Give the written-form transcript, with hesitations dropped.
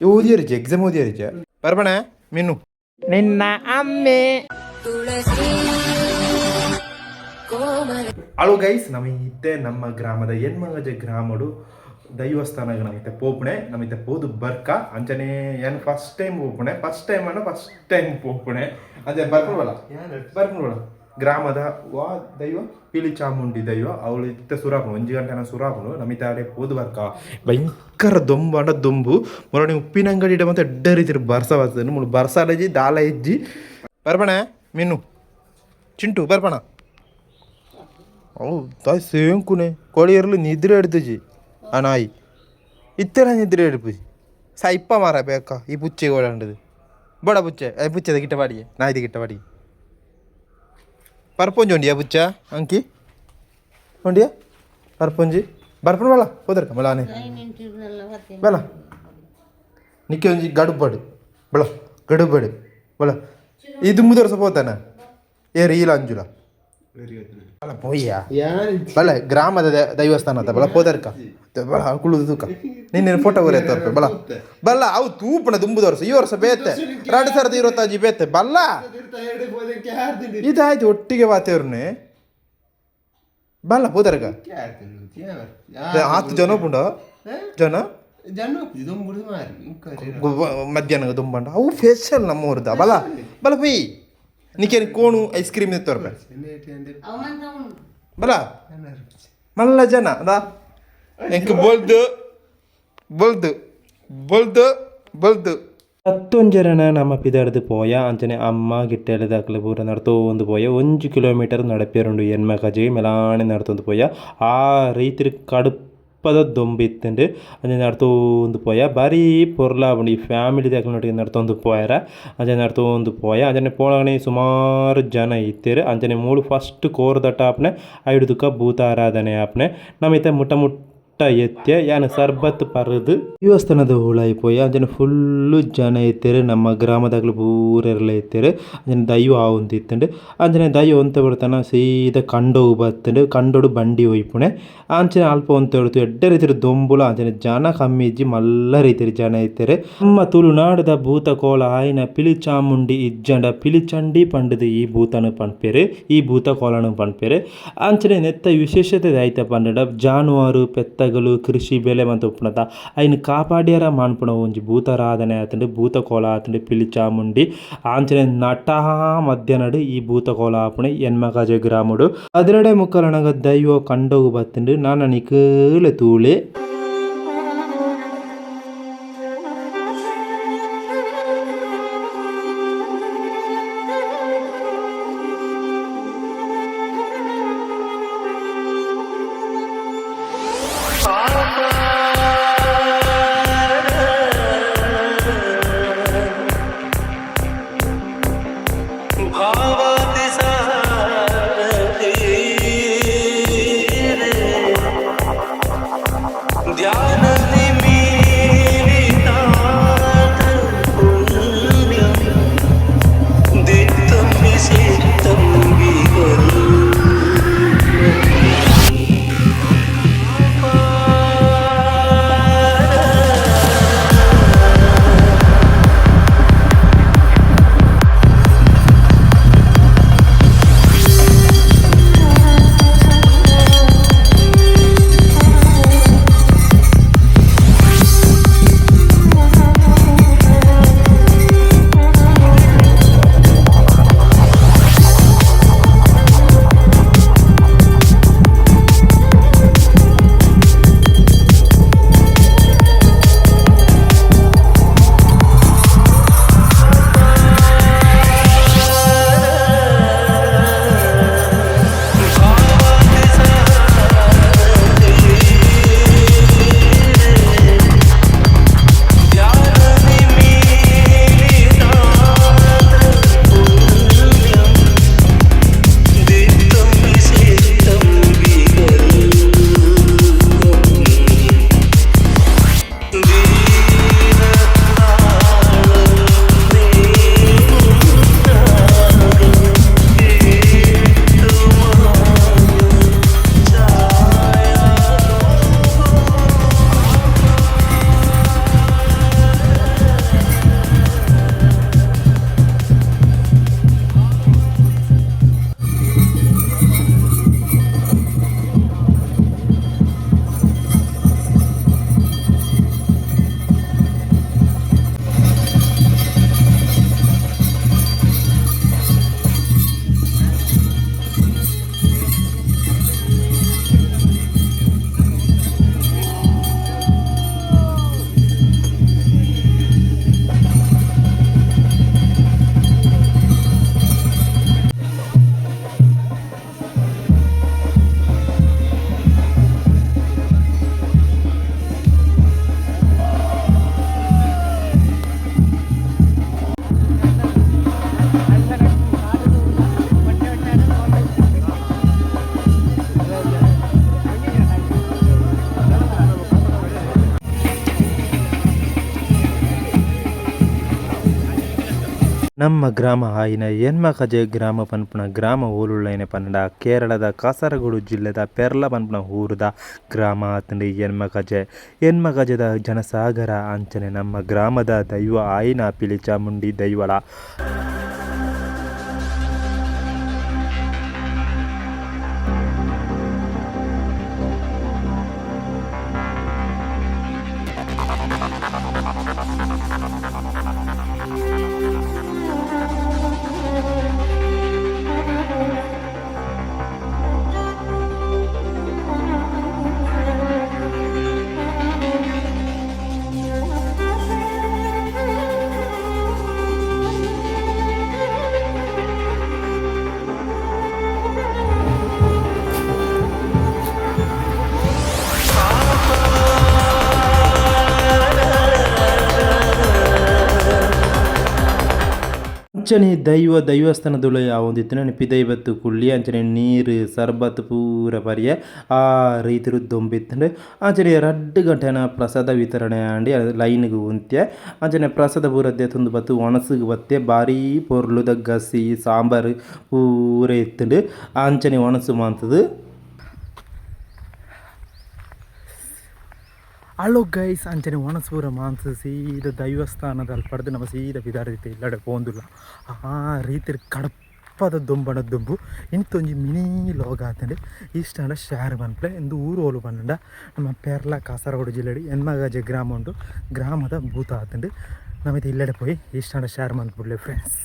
ಓದಿಯರಿಚೆ exam ಓದಿಯರಿಚೆ ಬರ್ಬಣ ಮೀನು ನಿನ್ನ ಅಮ್ಮೆ ಅಳು ಗೈಸ್ ನಮಗೆ ನಮ್ಮ ಗ್ರಾಮದ ಹೆಣ್ಮಗಜ ಗ್ರಾಮಡು ದೈವಸ್ಥಾನ ನಮಗೆ ಪೋಪಣೆ ನಮಗೆ ಪೋದು ಬರ್ಕ ಅಂಚನೆ ಏನು ಫಸ್ಟ್ ಟೈಮ್ ಪೋಪಣೆ ಫಸ್ಟ್ ಟೈಮ್ ಪೋಪಣೆ ಅದೇ ಬರ್ಕೊಳ್ವಲ್ಲ ಗ್ರಾಮದ ವಾ ದೈವ ಪಿಲಿ ಚಾಮುಂಡಿ ದೈವ ಅವಳು ಇತ್ತ ಸುರಾಪುಣು 1 ಗಂಟೆನ ಸುರಾಪುಣು ನಮಿತ ಆಡೆ ಪೋದು ಬರ್ಕ ಭಯಂಕರ ದೊಂಬು ಅಂಡ ದೊಂಬು ಮೊರಡಿ ಉಪ್ಪಿನ ಅಂಗಡಿ ಇಡ ಮತ್ತೆ ಎಡ್ಡ ರೀತಿ ಬರ್ಸ ಬರ್ತದೆ ಮುಳು ಬರ್ಸಾಲಜಿ ದಾಲ ಇಜ್ಜಿ ಬರ್ಬಣ ಮೀನು ಚಿಂಟು ಬರ್ಬಣ ಅವು ತಾಯಿ ಸೇಂಕುನೆ ಕೋಳಿ ಇರಲು ನಿದ್ರೆ ಹಿಡ್ತಜಿ ಆ ನಾಯಿ ಇತ್ತರ ನಿದ್ರೆ ಹಿಡ್ಪುಜಿ ಸೈಪ್ಪ ಮಾರ ಬೇಕಾ ಈ ಪುಚ್ಚೆ ಓಡಾಂಡದು ಬಡ ಪುಚ್ಚೆ ಪುಚ್ಚದ ಗಿಟ್ಟ ಬಾಡಿಗೆ ನಾಯ್ದು ಗಿಟ್ಟ ಬಾಡಿಗೆ ಪರ್ಪೊಂಜಿ ಉಂಡಿಯಾ ಪುಚ್ಚ ಅಂಕಿ ಉಂಡಿಯಾ ಪರ್ಪೊಂಜಿ ಬರ್ಪಣ ಬಲ ಹೋದರ್ಕ ಬಲಾನೆ ಬಲ ನಿಕ್ಕೆ ಒಂಜಿ ಗಡುಬಡು ಬಳ ಗಡುಬಡು ಬಳ ಇದು 3 ವರ್ಷ ಹೋತಾನ ಏರಿ ಇಲ್ಲ ಅಂಜುಲ ಬಲ ಪೋಯ್ಯ ಬಲ ಗ್ರಾಮದ ದೈವಸ್ಥಾನ ಅದ ಬಲ ಹೋದರ್ಕ ಬಲ ಕುಳುದು ತೂಕ ನಿನ್ನೆ ಫೋಟೋ ಬರ ತೋರ್ಪೆ ಬಲ ಬಲ್ಲ ಅವು ತೂಪಣ ತುಂಬುದ ವರ್ಷ ಈ ವರ್ಷ ಬೇತೆ 2025 ಬೇತೆ ಬಲ್ಲ ಇದಾಯ್ತು ಒಟ್ಟಿಗೆ ವಾತೇವ್ರನೆ ಬಲ್ಲ ಹೋದರ್ಗ 10 ಜನ ಪುಂಡ ಜನ ಮಧ್ಯಾಹ್ನ ದುಂಬಂಡ ಅವು ಫೇಶಿಯಲ್ ನಮ್ಮೂರ್ದ ಬಲ ಬಲ ಪೊಯ್ ನಿಕೇನು ಕೋಣು ಐಸ್ ಕ್ರೀಮ್ ತೋರ್ಪೆ ಬಲ ಮಲ್ಲ ಜನ ಅದಾ ಎಂಕ್ ಬೊಲ್ದು 11 ಜನ ನಮ್ಮ ಪಿದಾಡ್ದು ಪೋಯ ಅಂಚನೆ ಅಮ್ಮ ಗಿಟ್ಟೆಲೆದಾಕಲು ಪೂರ ನಡ್ತೊಂದು ಪೋಯ 1 ಕಿಲೋಮೀಟರ್ ನಡಪೇರುಂಡು ಹೆಣ್ಮಕಜಿಗೆ ಮೆಲಾಣೆ ನಡ್ತೊಂದು ಪೋಯ ಆ ರೈತರು ಕಡುಪದ ದೊಂಬಿತ್ತಂಡು ಅಂಚನೆ ನಡ್ತೊಂದು ಪೋಯ ಬಾರಿ ಪೊರ್ಲಾಬುಂಡು ಈ ಫ್ಯಾಮಿಲಿ ದಾಕಲೊಟ್ಟಿಗೆ ನಡ್ತೊಂದು ಪೋಯರ ಅಂಚನೆ ನಡ್ತೊಂದು ಪೋಯ ಅಂಚನೆ ಪೋಳಗಣೆ ಸುಮಾರು ಜನ ಇತ್ತೇರು ಅಂಚನೆ ಮೂಳು ಫಸ್ಟ್ ಕೋರ್ದಟ್ಟ ಆಪ್ನೆ ಐಡುದುಕ ಭೂತಾರಾಧನೆ ಆಪ್ನೆ ನಮಿತೆ ಮುಟ್ಟ ಎತ್ತೆ ಯಾನು ಸರ್ಬತ್ ಪರದು ದೇವಸ್ಥಾನದ ಹುಳಾಯಿ ಪೋಯ ಅಂಜನೆ ಫುಲ್ಲು ಜನ ಇತ್ತೇರು ನಮ್ಮ ಗ್ರಾಮದಾಗಲು ಪೂರೆಲ್ಲ ಇತ್ತೇರು ಅಂಜನೆ ದೈವ ಆವಂತ ಇತ್ತಂಡು ಅಂಜನೆ ದೈವ ಒಂತ ಬಿಡ್ತಾನ ಸೀದಾ ಕಂಡೋಗು ಬತ್ತಂಡು ಕಂಡೋಡು ಬಂಡಿ ಒಯ್ಪುಣೆ ಅಂಚನೆ ಅಲ್ಪ ಒಂತ ಹಿಡ್ತು ಎಡ್ಡ ರೀತಿಯ ದೊಂಬುಲ ಅಂಚನೆ ಜನ ಕಮ್ಮಿ ಇಜ್ಜಿ ಮಲ್ಲ ರೀತಿಯ ಜನ ಇತ್ತೇರು ನಮ್ಮ ತುಳು ನಾಡದ ಭೂತ ಕೋಲ ಆಯ್ನ ಪಿಲಿ ಚಾಮುಂಡಿ ಇಜ್ಜಂಡ ಪಿಲಿಚಂಡಿ ಪಂಡದು ಈ ಭೂತನು ಪಂಪೇರು ಈ ಭೂತ ಕೋಲನು ಪಂಪೇರು ಅಂಚನೆ ನೆತ್ತ ವಿಶೇಷತೆ ಆಯ್ತ ಪಂಡ ಜಾನುವಾರು ಪೆತ್ತ ಕೃಷಿ ಬೆಲೆ ಮಂತ ಉಪ್ಪುನತ ಅಯ್ನ ಕಾಪಾಡ್ಯಾರ ಮಾನ್ಪುಣ ಒಂಜಿ ಭೂತಾರಾಧನೆ ಆತಂಡು ಭೂತ ಕೋಲ ಆತಂಡು ಪಿಲಿ ಚಾಮುಂಡಿ ಆಂಚನೆ ನಟ ಮಧ್ಯಾಹ್ನಡು ಈ ಭೂತ ಕೋಲ ಆಪುಣೆ ಹೆಣ್ಮಕಾಜೆ ಗ್ರಾಮಡು 12 ಮುಕ್ಕಲನಗ ದೈವ ಕಂಡೋಗು ಬತ್ತಂಡು ನಾನು ನಿಕಲೆ ತೂಳೆ ನಮ್ಮ ಗ್ರಾಮ ಆಯಿನ ಎನ್ಮಕಜೆ ಗ್ರಾಮ ಪನ್ಪುನ ಗ್ರಾಮ ಊರುಳ್ಳೈನ ಪನ್ನಡ ಕೇರಳದ ಕಾಸರಗೋಡು ಜಿಲ್ಲೆದ ಪೆರ್ಲ ಪನ್ಪುನ ಊರದ ಗ್ರಾಮ ಆತಂಡು ಎನ್ಮಕಜೆದ ಜನಸಾಗರ ಅಂಚನೆ ನಮ್ಮ ಗ್ರಾಮದ ದೈವ ಆಯಿನ ಪಿಲಿ ಚಾಮುಂಡಿ ದೈವಳ. ಅಂಚನೆ ದೈವಸ್ಥಾನದೊಳ ಯಾವೊಂದಿತ್ತು ಪಿದೈವತ್ತು ಕುಳ್ಳಿ ಅಂಚನೆ ನೀರು ಸರ್ಬತ್ ಪೂರ ಪರಿಯ ಆ ರೀತಿ ದೊಂಬಿತ್ತಂಡು ಅಂಚನೆ 2 ಗಂಟೆನ ಪ್ರಸಾದ ವಿತರಣೆ ಆಂಡಿ ಲೈನ್ಗೆ ಉಂತ್ಯ ಅಂಚನೆ ಪ್ರಸಾದ ಪೂರದ್ದೆ ತುಂದು ಬತ್ತು ಒಣಸಿಗೆ ಬತ್ತೆ ಭಾರಿ ಪೊರ್ಲುದ ಗಸಿ ಸಾಂಬಾರು ಪೂರ ಎತ್ತುಂಡು ಅಂಚನೆ ಒಣಸು ಮಾಂತದು. ಹಲೋ ಗೈಸ್, ಅಂಚನೆ ಒಣಸೂರ ಮಾಂಸ ಸೀದ ದೈವಸ್ಥಾನದಲ್ಲಿ ಪಡೆದು ನಮ್ಮ ಸೀದ ಬಿದಾರೈತೆ ಇಲ್ಲಡೆ ಪೋಂದುಲ್ಲ ಆ ರೀತಿ ಕಡಪದ ದೊಂಬಣ ದೊಂಬು ಇಂತೊಂಜಿ ಮಿನಿ ಲೋಗ ಆತಂಡೆ ಇಷ್ಟ ಶೇರ್ ಬನ್ಪ್ಲೆ ಎಂದು ಊರು ಹೋಲು ಬಂಡ ನಮ್ಮ ಪೆರ್ಲ ಕಾಸರಗೋಡು ಜಿಲ್ಲೆಡಿ ಎನ್ಮಗಜೆ ಗ್ರಾಮ ಉಂಟು ಗ್ರಾಮದ ಭೂತ ಆತಂಡು ನಮಗೆ ಇಲ್ಲಡೆ ಪೋಯಿ ಇಷ್ಟ ಶೇರ್ ಬಂದ್ಬಿಡ್ಲೆ ಫ್ರೆಂಡ್ಸ್.